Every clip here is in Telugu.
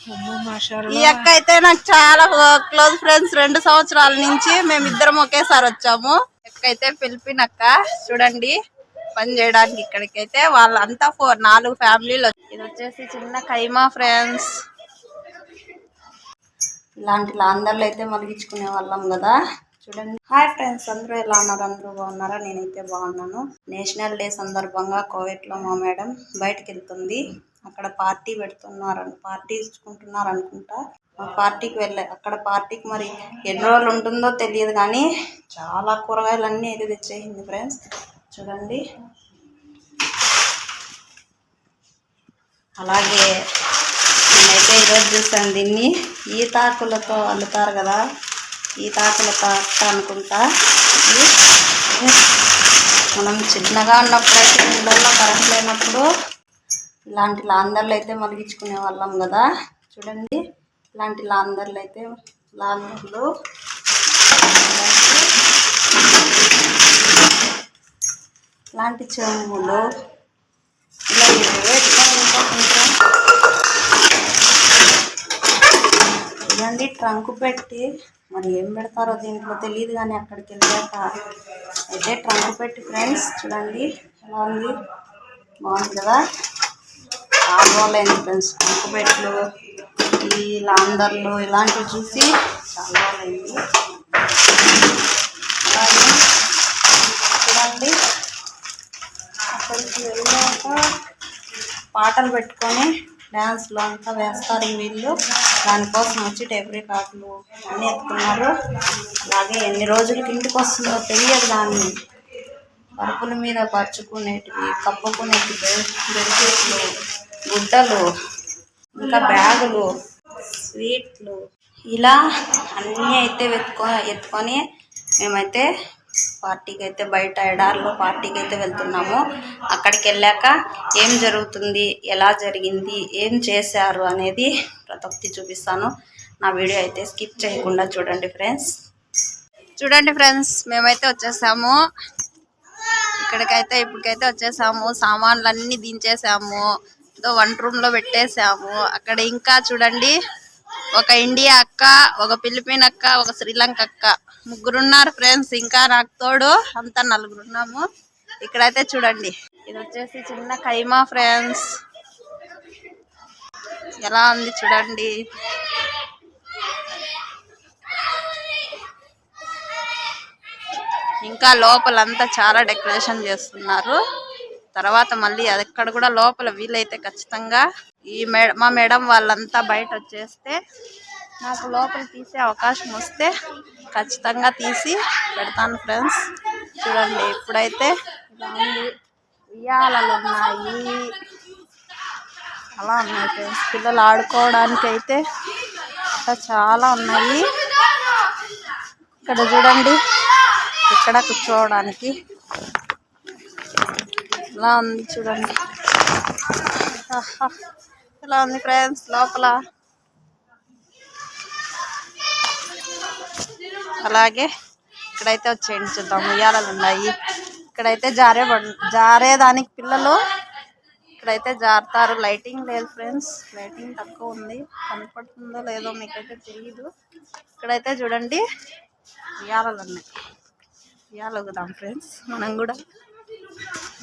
ఈ అక్క అయితే నాకు చాలా క్లోజ్ ఫ్రెండ్స్. 2 సంవత్సరాల నుంచి మేమిద్దరం ఒకేసారి వచ్చాము. అక్క అయితే ఫిలిపిన్ అక్క చూడండి పని చేయడానికి. ఇక్కడికైతే వాళ్ళంతా 4 ఫ్యామిలీలు. ఇది వచ్చేసి చిన్న ఖైమా ఫ్రెండ్స్. ఇలాంటి లాందర్లు అయితే మలిగించుకునే వాళ్ళం కదా చూడండి. హాయ్ ఫ్రెండ్స్, అందరూ ఎలా ఉన్నారు? అందరూ బాగున్నారా? నేనైతే బాగున్నాను. నేషనల్ డే సందర్భంగా కోవిట్లో మా మేడం బయటకు వెళ్తుంది. అక్కడ పార్టీ పార్టీ ఇచ్చుకుంటున్నారు అనుకుంటా. ఆ పార్టీకి అక్కడ పార్టీకి మరి ఎన్ని రోజులు ఉంటుందో తెలియదు కానీ చాలా కూరగాయలన్నీ అయితే తెచ్చేసింది ఫ్రెండ్స్ చూడండి. అలాగే నేనైతే ఈరోజు చూసాను దీన్ని ఈతాకులతో అల్లుతారు కదా, ఈతాకులతో అనుకుంటా. మనం చిన్నగా ఉన్నప్పుడైతే ఇళ్ళల్లో కరెంట్ లేనప్పుడు ఇలాంటి లాందర్లు అయితే మలిగించుకునే వాళ్ళం కదా చూడండి. ఇలాంటి లాందర్లు ఇలాంటి చెంబులు ఇలా ఇదండి ట్రంక్ పెట్టి మరి ఏం పెడతారో దీంట్లో తెలియదు కానీ అక్కడికి వెళ్ళాక అయితే ట్రంక్ పెట్టి ఫ్రెండ్స్ చూడండి ఎలా ఉంది, బాగుంది కదా. చాలా రోజులైంది ఫ్రెండ్స్ ట్రంక్ పెట్లు ఈ లాందర్లు ఇలాంటివి చూసి చాలా రోజులైంది. అలాగే చూడండి అక్కడికి వెళ్ళాక పాటలు పెట్టుకొని డ్యాన్స్లో అంతా వేస్తారు వీళ్ళు. దానికోసం వచ్చి టేప్ రికార్డులు అన్నీ ఎత్తుకున్నారు. అలాగే ఎన్ని రోజులకి ఇంటికి వస్తుందో తెలియదు. దాన్ని పరుపుల మీద పరుచుకునేటివి, కప్పుకునేటివి, బెడ్షీట్లు, గుడ్డలు, ఇంకా బ్యాగులు, స్వీట్లు ఇలా అన్నీ అయితే ఎత్తుకొని మేమైతే పార్టీకి అయితే బయట ఎడార్లో పార్టీకి అయితే వెళ్తున్నాము. అక్కడికి వెళ్ళాక ఏం జరుగుతుంది, ఎలా జరిగింది, ఏం చేశారు అనేది ప్రతి ఒక్కటి చూపిస్తాను. నా వీడియో అయితే స్కిప్ చేయకుండా చూడండి ఫ్రెండ్స్. చూడండి ఫ్రెండ్స్ మేమైతే వచ్చేసాము ఇప్పటికైతే వచ్చేసాము. సామాన్లు అన్నీ దించేసాము. వంట రూమ్లో పెట్టేసాము. అక్కడ ఇంకా చూడండి ఒక ఇండియా అక్క, ఒక ఫిలిపిన్ అక్క, ఒక శ్రీలంక అక్క, 3 ఉన్నారు ఫ్రెండ్స్. ఇంకా నాకు తోడు అంతా 4 ఉన్నాము. ఇక్కడైతే చూడండి ఇది వచ్చేసి చిన్న ఖైమా ఫ్రెండ్స్. ఎలా ఉంది చూడండి. ఇంకా లోపలంతా చాలా డెకరేషన్ చేస్తున్నారు. తర్వాత మళ్ళీ అక్కడ కూడా లోపల వీలైతే ఖచ్చితంగా మా మేడం వాళ్ళంతా బయట వచ్చేస్తే నాకు లోపల తీసే అవకాశం వస్తే ఖచ్చితంగా తీసి పెడతాను ఫ్రెండ్స్. చూడండి ఇప్పుడైతే ఇలా ఉంది. ఉయ్యాలలు ఉన్నాయి, అలా ఉన్నాయి ఫ్రెండ్స్. పిల్లలు ఆడుకోవడానికి అయితే చాలా ఉన్నాయి. ఇక్కడ చూడండి, ఇక్కడ కూర్చోవడానికి ఇలా ఉంది చూడండి. ఇలా ఉంది ఫ్రెండ్స్ లోపల. అలాగే ఇక్కడైతే వచ్చేయండి చూద్దాం. ఉయ్యాలలు ఉన్నాయి. ఇక్కడైతే జారేదానికి పిల్లలు ఇక్కడైతే జారుతారు. లైటింగ్ లేదు ఫ్రెండ్స్, లైటింగ్ తక్కువ ఉంది. కనపడుతుందో లేదో మీకైతే తెలియదు. ఇక్కడైతే చూడండి ఉయ్యాలలు ఉన్నాయి. ఉయ్యాలగుదాం ఫ్రెండ్స్ మనం కూడా.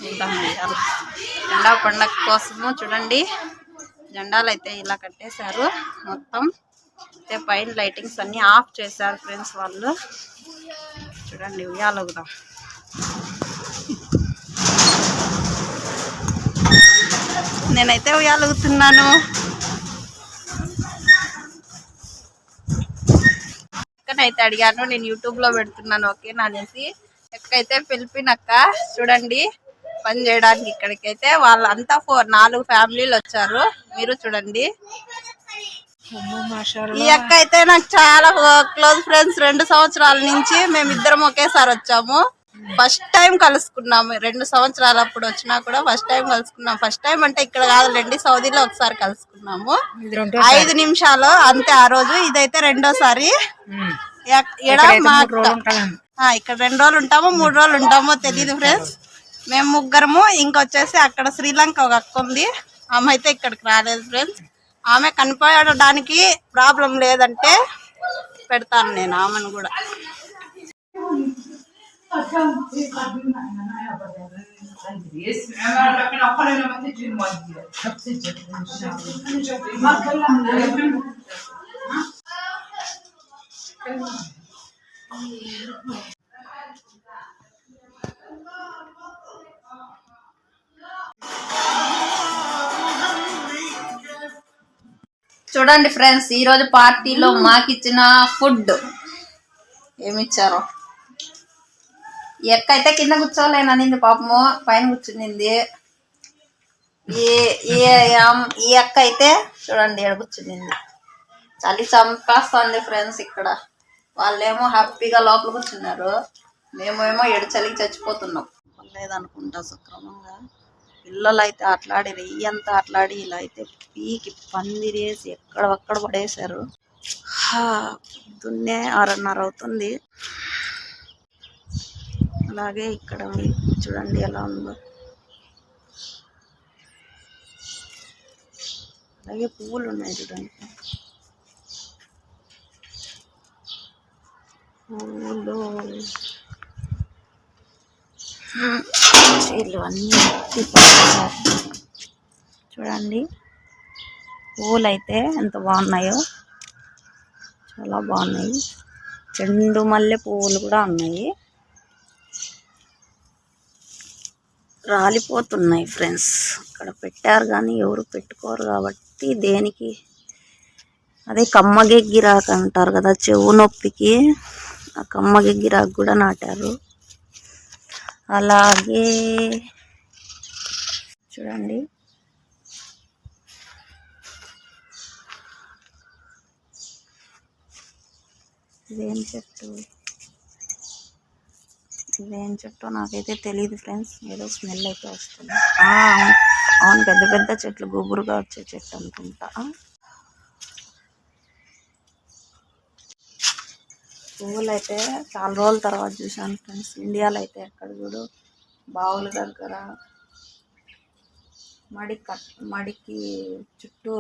జెండా పండగ కోసము చూడండి జెండాలు అయితే ఇలా కట్టేశారు మొత్తం. అయితే పైన లైటింగ్స్ అన్నీ ఆఫ్ చేశారు ఫ్రెండ్స్ వాళ్ళు. చూడండి ఉయ్యాలగుదాం. నేనైతే ఉయ్యాలగుతున్నాను. ఎక్కడైతే అడిగాను నేను యూట్యూబ్లో పెడుతున్నాను ఓకేనా అనేసి. ఎక్కడైతే ఫిలిపిన్ అక్క చూడండి పని చేయడానికి. ఇక్కడికైతే వాళ్ళంతా 4 ఫ్యామిలీలు వచ్చారు. మీరు చూడండి. ఈ అక్క అయితే నాకు చాలా క్లోజ్ ఫ్రెండ్స్. 2 సంవత్సరాల నుంచి మేమిద్దరం ఒకేసారి వచ్చాము. First time కలుసుకున్నాము. 2 సంవత్సరాలు అప్పుడు వచ్చినా కూడా ఫస్ట్ టైం కలుసుకున్నాం. ఫస్ట్ టైం అంటే ఇక్కడ కాదులేండి, సౌదీలో ఒకసారి కలుసుకున్నాము. 5 నిమిషాలు అంతే ఆ రోజు. ఇదైతే రెండోసారి. ఇక్కడ 2 రోజులు ఉంటామో 3 రోజులు ఉంటామో తెలియదు ఫ్రెండ్స్. మేము 3 ఇంకొచ్చేసి అక్కడ శ్రీలంక ఒక అక్క ఉంది, ఆమె అయితే ఇక్కడికి రాలేదు ఫ్రెండ్స్. ఆమె కనిపించడానికి ప్రాబ్లం లేదంటే పెడతాను నేను ఆమెను కూడా. చూడండి ఫ్రెండ్స్, ఈరోజు పార్టీలో మాకిచ్చిన ఫుడ్ ఏమిచ్చారో. ఈ అక్క అయితే కింద కూర్చోలేననింది పాపము, పైన కూర్చునింది. ఈ అక్క అయితే చూడండి ఎడ కూర్చునింది. చలి చంపేస్తుంది ఫ్రెండ్స్ ఇక్కడ. వాళ్ళేమో హ్యాపీగా లోపల కూర్చున్నారు, మేమేమో ఎడ చలికి చచ్చిపోతున్నాం. లేదనుకుంటా సక్రమంగా. పిల్లలు అయితే ఆటలాడి రెయ్యంతా ఆటలాడి ఇలా అయితే పీకి పందిరేసి ఎక్కడొక్కడ పడేశారు. పొద్దున్నే 6:30 అవుతుంది. అలాగే ఇక్కడ చూడండి ఎలా ఉందో. అలాగే పువ్వులు ఉన్నాయి చూడండి. పువ్వులు చీరలు అన్నీ చూడండి. పువ్వులు అయితే ఎంత బాగున్నాయో, చాలా బాగున్నాయి. చెండు మల్లె పువ్వులు కూడా ఉన్నాయి. రాలిపోతున్నాయి ఫ్రెండ్స్. ఇక్కడ పెట్టారు కానీ ఎవరు పెట్టుకోరు కాబట్టి దేనికి. అదే కమ్మగెగ్గిరాకు అంటారు కదా చెవు నొప్పికి, ఆ కమ్మగెగ్గిరాకు కూడా నాటారు. అలాగే చూడండి ఇదేం చెట్టు నాకైతే తెలియదు ఫ్రెండ్స్. ఏదో స్మెల్ అయితే వస్తుంది. అవును, పెద్ద పెద్ద చెట్లు, గుబురుగా వచ్చే చెట్టు అనుకుంటా. పువ్వులు అయితే చాలా రోజుల తర్వాత చూసాను ఫ్రెండ్స్. ఇండియాలో అయితే ఎక్కడ చూడు బావుల దగ్గర మడికి చుట్టూ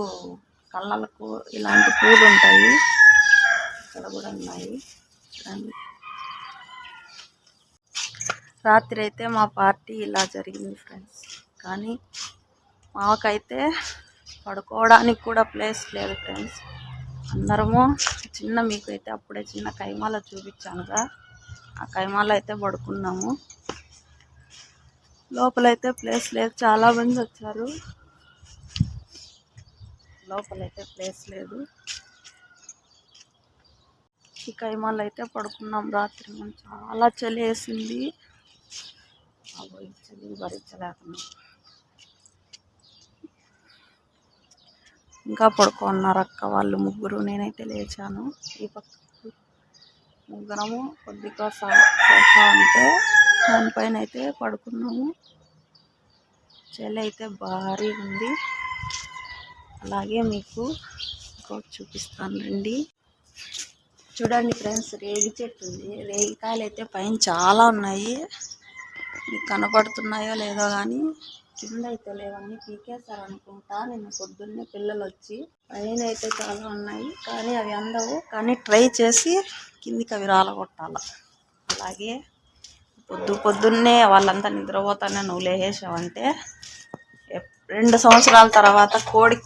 కళ్ళలకు ఇలాంటి పూలు ఉంటాయి. ఇక్కడ కూడా ఉన్నాయి. రాత్రి అయితే మా పార్టీ ఇలా జరిగింది ఫ్రెండ్స్. కానీ మాకైతే పడుకోవడానికి కూడా ప్లేస్ లేదు ఫ్రెండ్స్. అందరము మీకు అయితే అప్పుడే చిన్న కైమాల చూపించానుగా, ఆ కైమాల అయితే పడుకున్నాము. లోపలైతే ప్లేస్ లేదు, చాలా మంది వచ్చారు. లోపలైతే ప్లేస్ లేదు. ఈ కైమాలు అయితే పడుకున్నాం రాత్రి. మనం చాలా చలి వేసింది, చలి భరించలేకున్నాం. ఇంకా పడుకున్నారు అక్క వాళ్ళు ముగ్గురు. నేనైతే లేచాను. ఈ పక్క ముగ్గురము కొద్దిగా సోఫా అంటే దానిపైన అయితే పడుకున్నాము. చలి అయితే భారీ ఉంది. అలాగే మీకు ఇంకోటి చూపిస్తాను రండి. చూడండి ఫ్రెండ్స్, రేగి చెట్టు ఉంది. రేగికాయలు అయితే పైన చాలా ఉన్నాయి. మీకు కనపడుతున్నాయో లేదో కానీ కింద అయితే లేవన్నీ పీకేస్తారు అనుకుంటా. నిన్న పొద్దున్నే పిల్లలు వచ్చి. పైన అయితే చాలా ఉన్నాయి కానీ అవి అందవు. కానీ ట్రై చేసి కిందికి అవి రాలగొట్టాల. అలాగే పొద్దున్నే వాళ్ళంతా నిద్రపోతానే నువ్వు లేచేసావంటే 2 సంవత్సరాల తర్వాత కోడి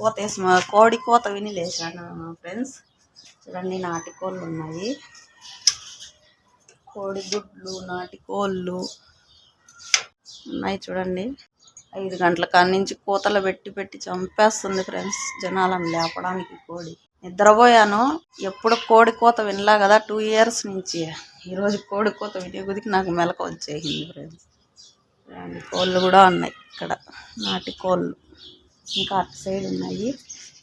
కోత విని లేచాను ఫ్రెండ్స్. చూడండి నాటికోళ్ళు ఉన్నాయి, కోడి గుడ్లు, నాటికోళ్ళు ఉన్నాయి. చూడండి 5 గంటల కాడి నుంచి కోతలు పెట్టి చంపేస్తుంది ఫ్రెండ్స్ జనాలను లేపడానికి. కోడి నిద్రపోయాను. ఎప్పుడు కోడి కోత వినలా కదా 2 years నుంచి. ఈరోజు కోడి కోత వినే కొద్దికి నాకు మెలకు వచ్చేసింది ఫ్రెండ్స్. కోళ్ళు కూడా ఉన్నాయి ఇక్కడ, నాటి కోళ్ళు. ఇంకా అటు సైడ్ ఉన్నాయి,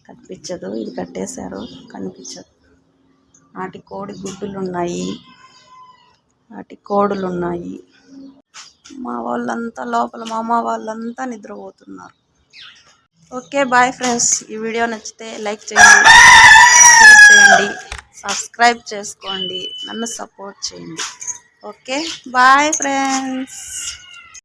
కనిపించదు. ఇది కట్టేశారు, కనిపించదు. నాటి కోడి గుడ్డులు ఉన్నాయి, నాటి కోడులు ఉన్నాయి. మా వాళ్ళంతా లోపల, మా అమ్మ వాళ్ళంతా నిద్రపోతున్నారు. Okay bye friends. ఈ వీడియో నచ్చితే లైక్ చేయండి, షేర్ చేయండి, సబ్స్క్రైబ్ చేసుకోండి, నన్ను సపోర్ట్ చేయండి. Okay bye friends.